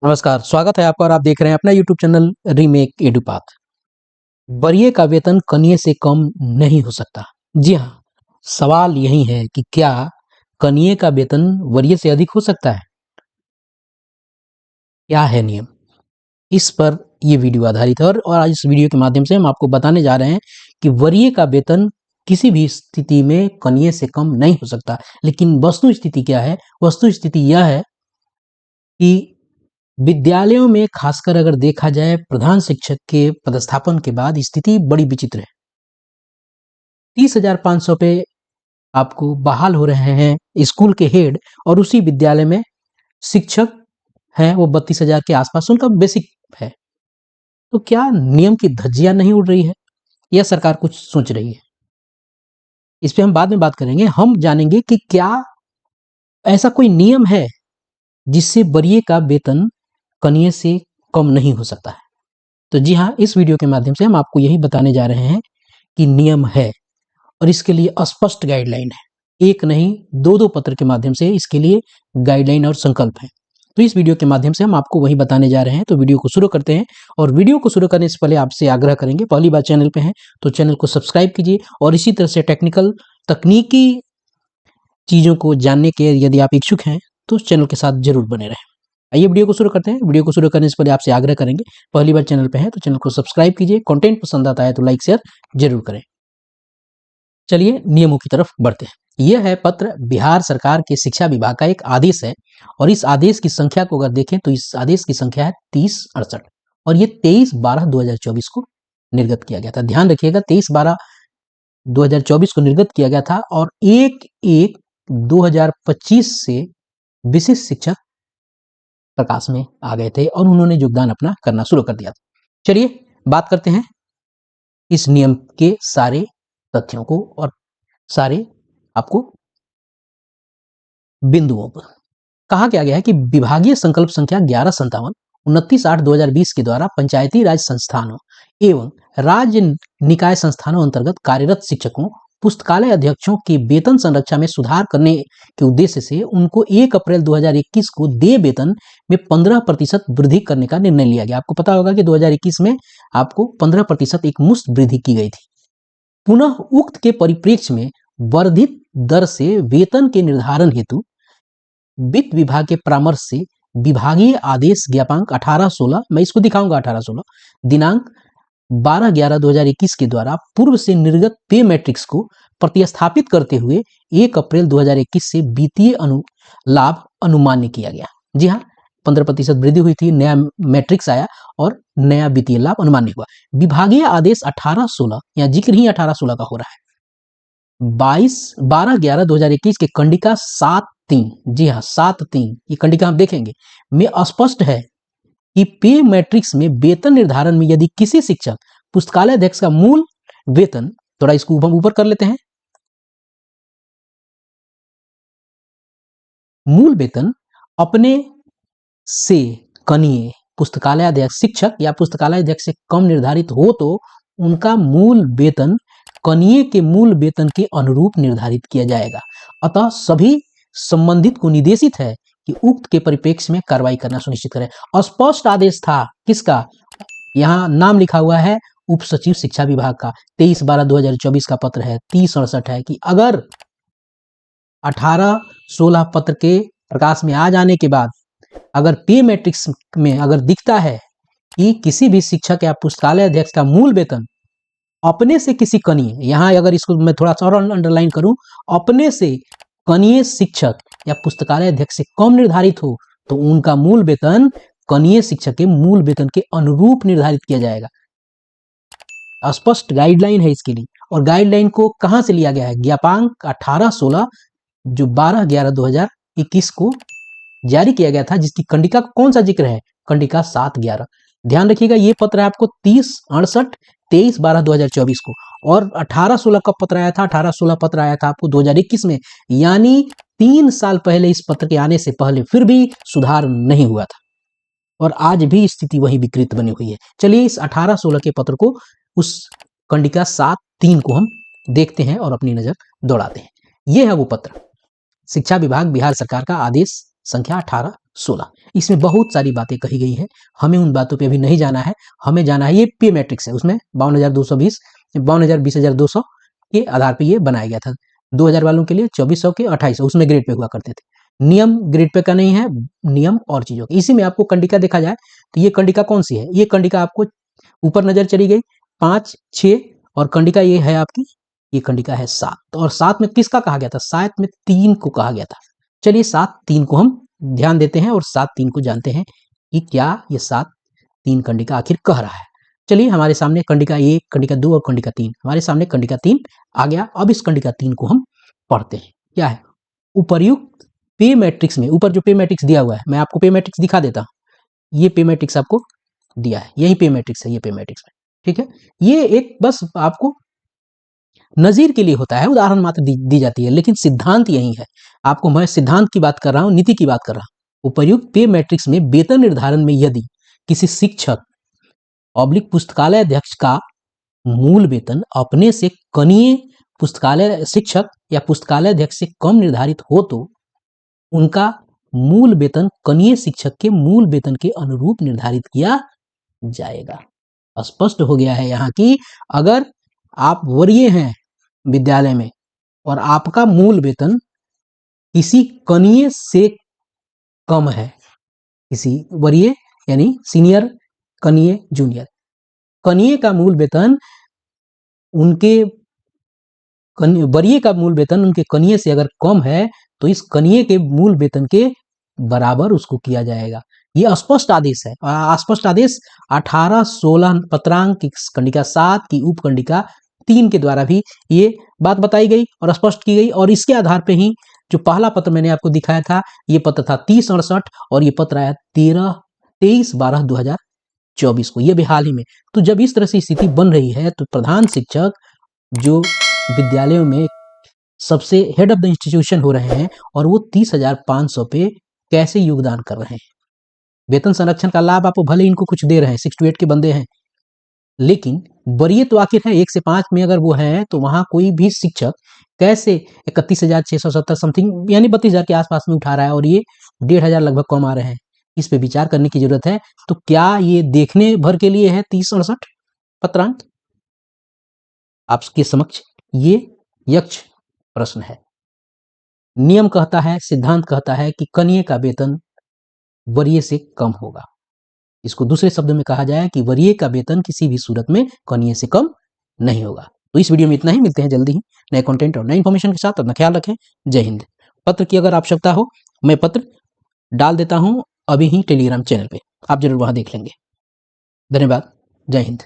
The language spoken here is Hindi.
नमस्कार, स्वागत है आपका और आप देख रहे हैं अपना यूट्यूब चैनल रीमेक एडुपाथ। वरीय का वेतन कनीय से कम नहीं हो सकता। जी हाँ, सवाल यही है कि क्या कनीय का वेतन वरीय से अधिक हो सकता है? क्या है नियम? इस पर ये वीडियो आधारित है और आज इस वीडियो के माध्यम से हम आपको बताने जा रहे हैं कि वरीय का वेतन किसी भी स्थिति में कनीय से कम नहीं हो सकता। लेकिन वस्तु स्थिति क्या है? वस्तु स्थिति यह है कि विद्यालयों में खासकर अगर देखा जाए प्रधान शिक्षक के पदस्थापन के बाद स्थिति बड़ी विचित्र है। 30,500 पे आपको बहाल हो रहे हैं स्कूल के हेड और उसी विद्यालय में शिक्षक हैं वो 32,000 के आसपास उनका बेसिक है। तो क्या नियम की धज्जियां नहीं उड़ रही है या सरकार कुछ सोच रही है? इस पे हम बाद में बात करेंगे। हम जानेंगे कि क्या ऐसा कोई नियम है जिससे वरीय का वेतन कनीय से कम नहीं हो सकता है। तो जी हाँ, इस वीडियो के माध्यम से हम आपको यही बताने जा रहे हैं कि नियम है और इसके लिए स्पष्ट गाइडलाइन है। एक नहीं, दो पत्र के माध्यम से इसके लिए गाइडलाइन और संकल्प है। तो इस वीडियो के माध्यम से हम आपको वही बताने जा रहे हैं। तो वीडियो को शुरू करते हैं और वीडियो को शुरू करने से पहले आपसे आग्रह करेंगे, पहली बार चैनल पे हैं तो चैनल को सब्सक्राइब कीजिए और इसी तरह से तकनीकी चीज़ों को जानने के यदि आप इच्छुक हैं तो चैनल के साथ जरूर बने रहें। आइए वीडियो को शुरू करते हैं। वीडियो को शुरू करने से पहले आपसे आग्रह करेंगे, पहली बार चैनल पे हैं तो चैनल को सब्सक्राइब कीजिए, कंटेंट पसंद आता है तो लाइक शेयर जरूर करें। चलिए नियमों की तरफ बढ़ते हैं। यह है पत्र बिहार सरकार के शिक्षा विभाग का एक आदेश है और इस आदेश की संख्या को अगर देखें तो इस आदेश की संख्या है 3068 और ये 23/12/2024 को निर्गत किया गया था। ध्यान रखिएगा 23/12/2024 को निर्गत किया गया था और 1/1/2025 से विशिष्ट शिक्षक प्रकाश में आ गए थे और उन्होंने योगदान अपना करना शुरू कर दिया था। चलिए बात करते हैं इस नियम के सारे तथ्यों को और सारे आपको बिंदुओं पर। कहा गया है कि विभागीय संकल्प संख्या 1157 29/8/2020 के द्वारा पंचायती राज संस्थानों एवं राज्य निकाय संस्थानों अंतर्गत कार्यरत शिक्षकों पुस्तकालय अध्यक्षों के वेतन संरचना में सुधार करने के उद्देश्य से उनको 1 अप्रैल 2021 को देय वेतन में 15% वृद्धि करने का निर्णय लिया गया। आपको पता होगा कि 2021 में आपको 15% एक मुश्त वृद्धि की गई थी। पुनः उक्त के परिप्रेक्ष्य में वर्धित दर से वेतन के निर्धारण हेतु वित्त विभाग के परामर्श से विभागीय आदेश ज्ञापांक 1816, मैं इसको दिखाऊंगा 1816, दिनांक 12/11/2021 के द्वारा पूर्व से निर्गत पे मैट्रिक्स को प्रतिस्थापित करते हुए 1 अप्रैल 2021 से वित्तीय लाभ अनुमान्य किया गया। जी हाँ, 15% वृद्धि हुई थी, नया मैट्रिक्स आया और नया वित्तीय लाभ अनुमान्य हुआ। विभागीय आदेश 1816 या जिक्र ही 1816 का हो रहा है। 12/11/2021 के कंडिका 7(3), जी हाँ 7(3), ये कंडिका हम देखेंगे में स्पष्ट है कि पे मैट्रिक्स में वेतन निर्धारण में यदि किसी शिक्षक पुस्तकालय अध्यक्ष का मूल वेतन, थोड़ा इसको हम ऊपर कर लेते हैं, मूल वेतन अपने से कनीय पुस्तकालय अध्यक्ष शिक्षक या पुस्तकालय अध्यक्ष से कम निर्धारित हो तो उनका मूल वेतन कनीय के मूल वेतन के अनुरूप निर्धारित किया जाएगा। अतः सभी संबंधित को निर्देशित है कि उक्त के परिप्रेक्ष्य में कार्रवाई करना सुनिश्चित करें। स्पष्ट आदेश था किसका? यहाँ नाम लिखा हुआ है उप सचिव शिक्षा विभाग का। 23/12/2024 का पत्र है, 3068 है कि अगर 1816 पत्र के प्रकाश में आ जाने के बाद अगर पे मैट्रिक्स में अगर दिखता है कि किसी भी शिक्षक या पुस्तकालय अध्यक्ष का मूल वेतन अपने से किसी कनीय, यहाँ अगर इसको मैं थोड़ा सा और अंडरलाइन करूं, अपने से कनीय शिक्षक या पुस्तकालय अध्यक्ष से कम निर्धारित हो तो उनका मूल वेतन कनीय शिक्षक के मूल वेतन के अनुरूप निर्धारित किया जाएगा। स्पष्ट गाइडलाइन है इसके लिए और गाइडलाइन को कहां से लिया गया है? ज्ञापांक 1816 जो 12/11/2021 को जारी किया गया था, जिसकी कंडिका का कौन सा जिक्र है? कंडिका 7/11। ध्यान रखिएगा ये पत्र है आपको 3068 23/12/2024 को और 1816 का पत्र आया था, 1816 पत्र आया था आपको 2021 में, यानी 3 साल पहले इस पत्र के आने से पहले फिर भी सुधार नहीं हुआ था और आज भी स्थिति वही विकृत बनी हुई है। चलिए इस 1816 के पत्र को, उस कंडिका 7(3) को हम देखते हैं और अपनी नजर दौड़ाते हैं। यह है वो पत्र, शिक्षा विभाग बिहार सरकार का आदेश संख्या 16। इसमें बहुत सारी बातें कही गई हैं, हमें उन बातों पे अभी नहीं जाना है, हमें जाना है ये पे मैट्रिक्स है, उसमें 52,220 20,200 के आधार पे ये बनाया गया था। 2000 वालों के लिए 2400 के 2800 उसमें ग्रेड पे हुआ करते थे। नियम ग्रेड पे का नहीं है, नियम और चीजों का। इसी में आपको कंडिका देखा जाए तो ये कंडिका कौन सी है, ये कंडिका आपको ऊपर नजर चली गई 5, 6 और कंडिका ये है आपकी, ये कंडिका है 7। और 7 में किसका कहा गया था, 7 में 3 को कहा गया था। चलिए 7, 3 को हम ध्यान देते हैं और 7, 3 को जानते हैं कि क्या ये 7, 3 कंडिका आखिर कह रहा है। चलिए हमारे सामने कंडिका 1, कंडिका 2 और कंडिका 3, हमारे सामने कंडिका 3 आ गया। अब इस कंडिका 3 को हम पढ़ते हैं। क्या है, उपर्युक्त पे मैट्रिक्स में, ऊपर जो पे मैट्रिक्स दिया हुआ है, मैं आपको पे मैट्रिक्स दिखा देता हूं। ये पे मैट्रिक्स आपको दिया है, यही पे मैट्रिक्स है, ये पे मैट्रिक्स में, ठीक है। ये एक बस आपको नजीर के लिए होता है, उदाहरण मात्र दी जाती है, लेकिन सिद्धांत यही है। आपको मैं सिद्धांत की बात कर रहा हूं, नीति की बात कर रहा हूं। उपर्युक्त पे मैट्रिक्स में वेतन निर्धारण में यदि किसी शिक्षक ऑब्लिक पुस्तकालय अध्यक्ष का मूल वेतन अपने से कनीय पुस्तकालय शिक्षक या पुस्तकालय अध्यक्ष से कम निर्धारित हो तो उनका मूल वेतन कनीय शिक्षक के मूल वेतन के अनुरूप निर्धारित किया जाएगा। स्पष्ट हो गया है यहाँ की अगर आप वरीय हैं विद्यालय में और आपका मूल वेतन किसी कनीय से कम है, किसी वरीय यानी सीनियर, कनीय, जूनियर, कनीय का मूल वेतन उनके वरीय का मूल वेतन उनके कनीय से अगर कम है तो इस कनीय के मूल वेतन के बराबर उसको किया जाएगा। ये स्पष्ट आदेश है। स्पष्ट आदेश 18-16 पत्रांक की कंडिका 7 की उपकंडिका 3 के द्वारा भी ये बात बताई गई और स्पष्ट की गई। और इसके आधार पे ही जो पहला पत्र मैंने आपको दिखाया था, ये पत्र था 3068 और ये पत्र आया 23/12/2024 को, ये भी हाल ही में। तो जब इस तरह से स्थिति बन रही है तो प्रधान शिक्षक जो विद्यालयों में सबसे हेड ऑफ द इंस्टीट्यूशन हो रहे हैं और वो 30,500 पे कैसे योगदान कर रहे हैं। वेतन संरक्षण का लाभ आपको भले इनको कुछ दे रहे हैं, 6 to 8 के बंदे हैं, लेकिन वरीय तो आखिर है 1 से 5 में अगर वो है तो वहां कोई भी शिक्षक कैसे 31,670 समथिंग यानी 32,000 के आसपास में उठा रहा है और ये 1,500 लगभग कम आ रहे हैं। इस पे विचार करने की जरूरत है। तो क्या ये देखने भर के लिए है 3068 पत्रांक? आपके समक्ष ये यक्ष प्रश्न है। नियम कहता है, सिद्धांत कहता है कि कनीय का वेतन वरीय से कम होगा। इसको दूसरे शब्दों में कहा जाए कि वरीय का वेतन किसी भी सूरत में कनीय से कम नहीं होगा। तो इस वीडियो में इतना ही, मिलते हैं जल्दी ही नए कंटेंट और नई इंफॉर्मेशन के साथ। अपना ख्याल रखें। जय हिंद। पत्र की अगर आवश्यकता हो मैं पत्र डाल देता हूं अभी ही टेलीग्राम चैनल पे, आप जरूर वहां देख लेंगे। धन्यवाद। जय हिंद।